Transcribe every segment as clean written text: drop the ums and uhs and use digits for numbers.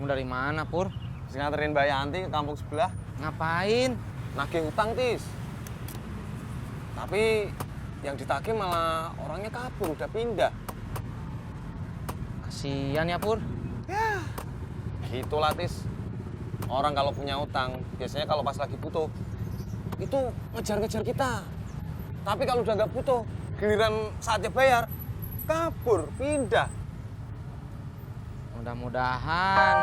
dari mana, Pur? Terus nganterin Mbak Yanti ke kampung sebelah. Ngapain? Nagih utang, Tis. Tapi yang ditagih malah orangnya kabur, udah pindah. Kasian ya, Pur. Ya, gitulah, Tis. Orang kalau punya utang, biasanya kalau pas lagi butuh, itu ngejar-ngejar kita. Tapi kalau udah nggak butuh, giliran saatnya bayar, kabur, pindah. Mudah-mudahan.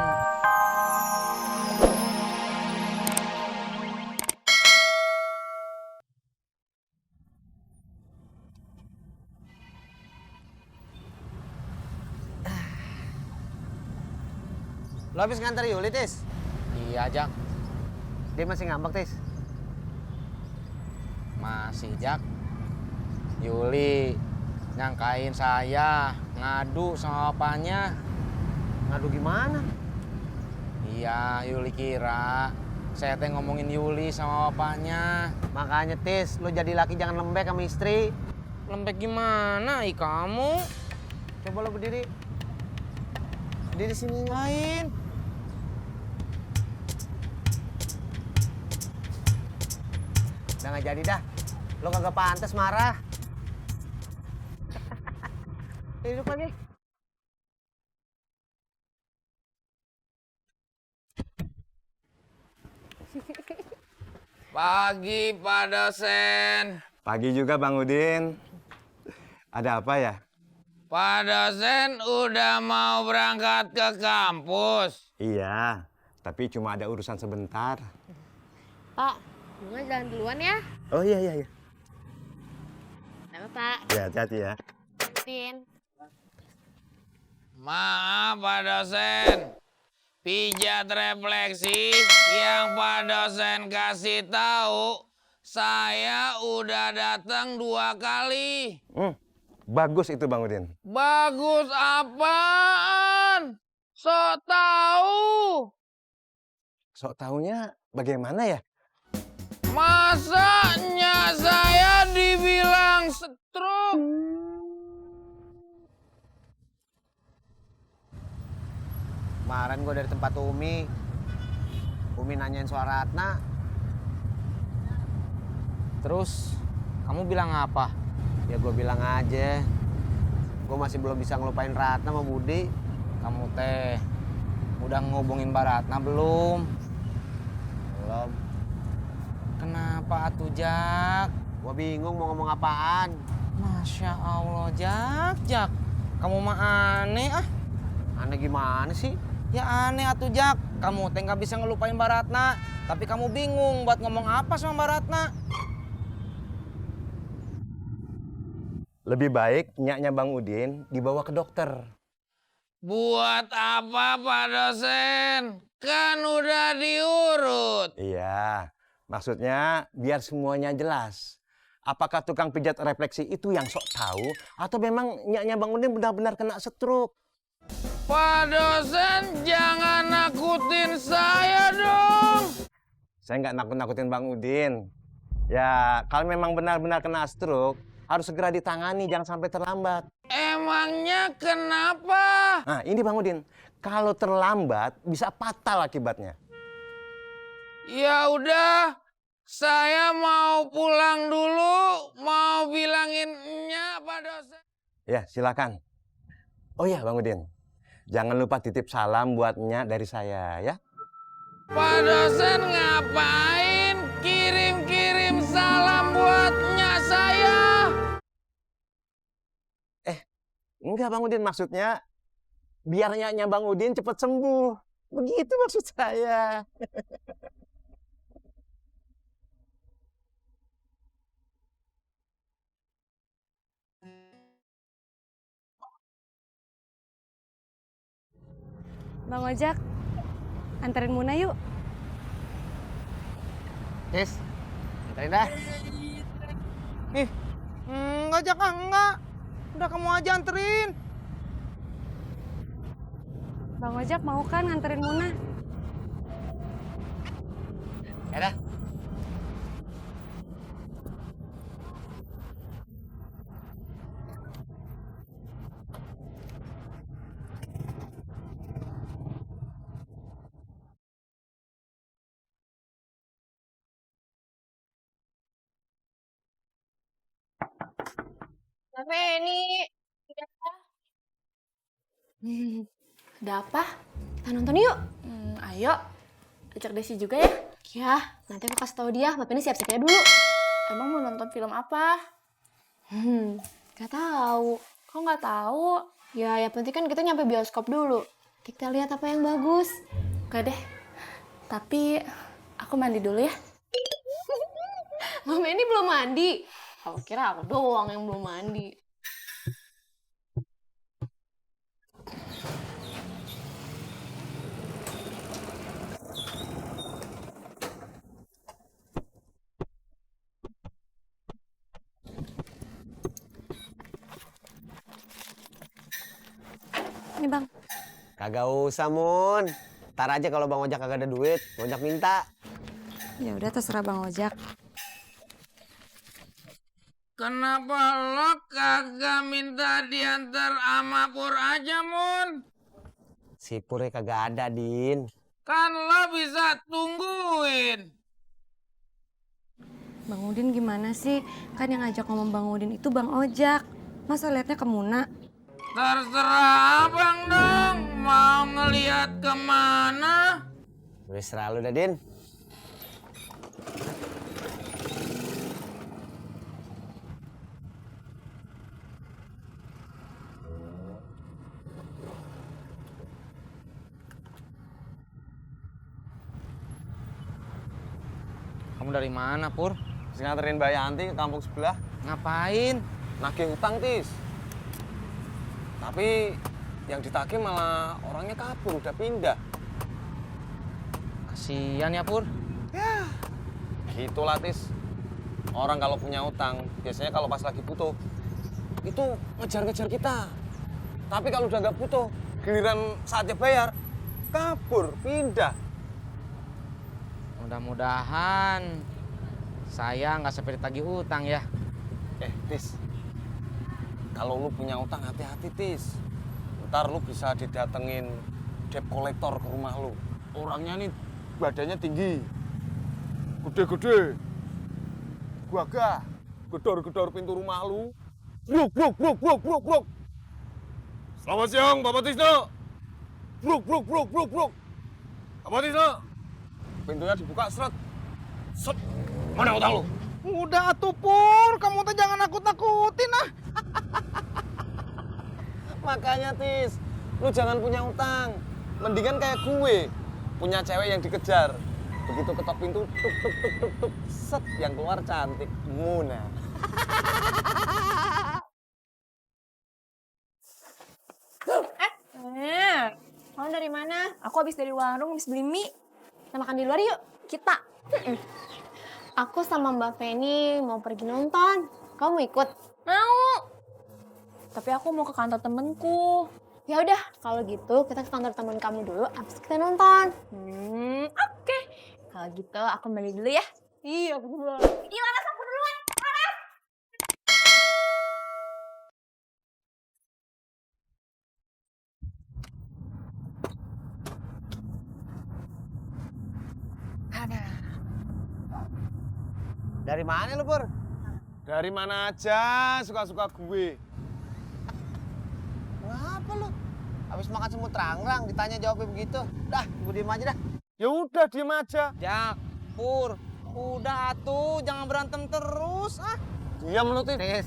Lo habis nganter Yuli, Tis? Iya, Jak. Dia masih ngambek, Tis? Masih, Jak. Yuli nyangkain saya ngadu sama bapaknya. Ngadu gimana? Iya, Yuli kira saya teh ngomongin Yuli sama bapaknya. Makanya, Tis, lo jadi laki jangan lembek sama istri. Lembek gimana, kamu? Coba lo berdiri. Berdiri sini. Lain. Udah nggak jadi dah. Lo kagak pantas marah. Hidup lagi. Pagi, Pak dosen. Pagi juga, Bang Udin. Ada apa ya? Pak dosen udah mau berangkat ke kampus. Iya, tapi cuma ada urusan sebentar. Pak, bunga jalan duluan ya. Oh iya. Kenapa, Pak? Ya, hati-hati ya. Tin. Maaf, Pak dosen. Pijat refleksi yang Pak dosen kasih tahu, saya udah datang 2 kali. Bagus itu, Bang Udin. Bagus apaan? Sok tahu. Sok taunya bagaimana ya? Masanya saya dibilang stroke. Kemarin gue dari tempat Umi nanyain soal Ratna. Terus kamu bilang apa? Ya gue bilang aja, gue masih belum bisa ngelupain Ratna sama Budi. Kamu teh udah ngubungin Mbak Ratna belum? Belum. Kenapa atuh, Jak? Gue bingung mau ngomong apaan. Masya Allah, Jak. Kamu mah aneh ah. Aneh gimana sih? Ya aneh atuh, Jak. Kamu teh nggak bisa ngelupain Mbak Ratna, tapi kamu bingung buat ngomong apa sama Mbak Ratna. Lebih baik nyaknya Bang Udin dibawa ke dokter. Buat apa, Pak dosen? Kan udah diurut. Iya, maksudnya biar semuanya jelas. Apakah tukang pijat refleksi itu yang sok tahu atau memang nyaknya Bang Udin benar-benar kena stroke? Pak dosen, jangan nakutin saya dong. Saya nggak nakut-nakutin Bang Udin. Ya, kalau memang benar-benar kena stroke, harus segera ditangani, jangan sampai terlambat. Emangnya kenapa? Nah, ini Bang Udin, kalau terlambat bisa fatal akibatnya. Ya udah, saya mau pulang dulu, mau bilanginnya Pak dosen. Ya, silakan. Oh ya, Bang Udin, jangan lupa titip salam buatnya dari saya ya. Pak dosen ngapain kirim-kirim salam buatnya saya? Enggak Bang Udin, maksudnya biar nyaknya Bang Udin cepat sembuh. Begitu maksud saya. Bang Ojak, anterin Muna yuk. Tis, anterin dah. Ih, enggak, Jak, enggak. Udah kamu aja anterin. Bang Ojak mau kan nganterin Muna? Ya dah. Feni. Ada apa? Kita nonton yuk. Ayo, ajak Desi juga ya. Ya, nanti aku kasih tahu dia. Mbak Penny siap-siap ya dulu. Emang mau nonton film apa? Gak tahu. Kok nggak tahu? Ya, yang penting kan kita nyampe bioskop dulu. Kita lihat apa yang bagus. Oke deh. Tapi aku mandi dulu ya. Mbak Penny belum mandi. Aku kira aku doang yang belum mandi. Ini bang. Kagak usah, Mun. Ntar aja kalau Bang Ojak kagak ada duit, Bang Ojak minta. Ya udah terserah Bang Ojak. Kenapa lo kagak minta diantar sama Pur aja, Mun? Si Purnya kagak ada, Din. Kan lo bisa tungguin. Bang Udin gimana sih? Kan yang ngajak ngomong Bang Udin itu Bang Ojak. Masa liatnya ke Muna? Terserah abang dong, mau ngeliat kemana? Udah serah lu dah, Din. Kamu dari mana, Pur? Terus nganterin Mbak Yanti ke kampung sebelah. Ngapain? Nagih hutang, Tis. Tapi yang ditagih malah orangnya kabur, udah pindah. Kasian ya, Pur. Gitu lah, Tis. Orang kalau punya utang, biasanya kalau pas lagi butuh, itu ngejar-ngejar kita. Tapi kalau udah nggak butuh, giliran saatnya bayar, kabur, pindah. Mudah-mudahan saya nggak sampai ditagih utang ya. Tis, kalau lu punya utang hati-hati, Tis. Ntar lu bisa didatengin debt collector ke rumah lu. Orangnya nih badannya tinggi, gede-gede, gagah, gedor-gedor pintu rumah lu. Bruk, bruk, bruk, bruk, bruk, bruk. Selamat siang, Bapak Tisno. Bruk, bruk, bruk, bruk, bruk. Bapak Tisno. Pintunya dibuka, seret. Set. Mana utang lu? Udah atuh, Pur. Kamu tuh jangan nakut-nakutin ah. Makanya, Tis, lu jangan punya utang. Mendingan kayak gue, punya cewek yang dikejar. Begitu ketok pintu, tuk, tuk, tuk, tuk, tuk, set, yang keluar cantik, Muna. Kamu dari mana? Aku habis dari warung, habis beli mie. Kita makan di luar yuk. Kita. Aku sama Mbak Feni mau pergi nonton. Kamu mau ikut? Mau. Tapi aku mau ke kantor temenku. Ya udah, kalau gitu kita ke kantor teman kamu dulu, habis kita nonton. Oke. Kalau gitu aku balik dulu ya. Iya, bener. Iya, Laras, aku duluan. Dari mana lu, Pur? Dari mana aja, suka-suka gue. Ngapa lu? Habis makan semut rangrang, ditanya jawabnya begitu. Dah, gue diem aja dah. Ya udah, diem aja. Jak, Pur. Udah atuh, jangan berantem terus ah. Diam lu, Tis. Tis.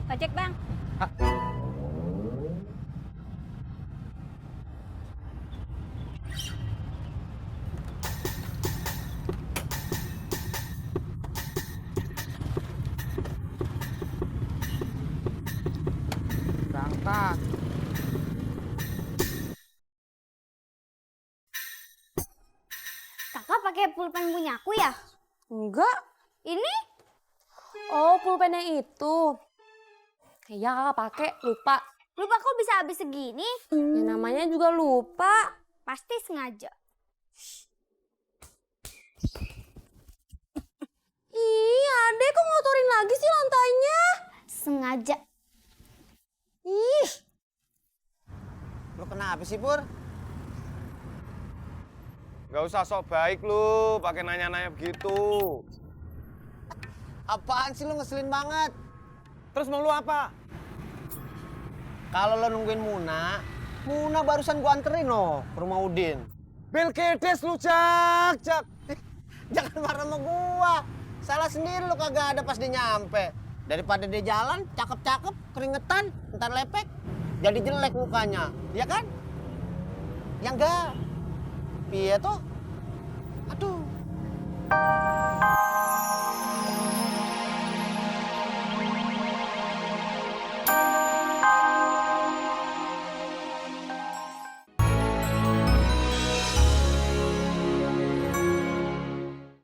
Ojek, Bang. Berangkat. Kakak pakai pulpen punya aku ya? Enggak. Ini? Oh, pulpennya itu. Iya, kakak pakai, lupa. Lupa kok bisa habis segini? Ya namanya juga lupa. Pasti sengaja. Ih, Ade kok ngotorin lagi sih lantainya? Sengaja. Ih, Lu kenapa sih, Pur? Gak usah sok baik lu, pakai nanya-nanya begitu. Apaan sih lu ngeselin banget? Terus mau lu apa? Kalau lo nungguin Muna barusan gua anterin lo ke rumah Udin. Belkedes lu, Jak. Jangan marah sama gua. Salah sendiri lo kagak ada pas dia nyampe. Daripada dia jalan, cakep-cakep, keringetan, ntar lepek, jadi jelek mukanya. Ya kan? Ya enggak. Piye tuh? Aduh.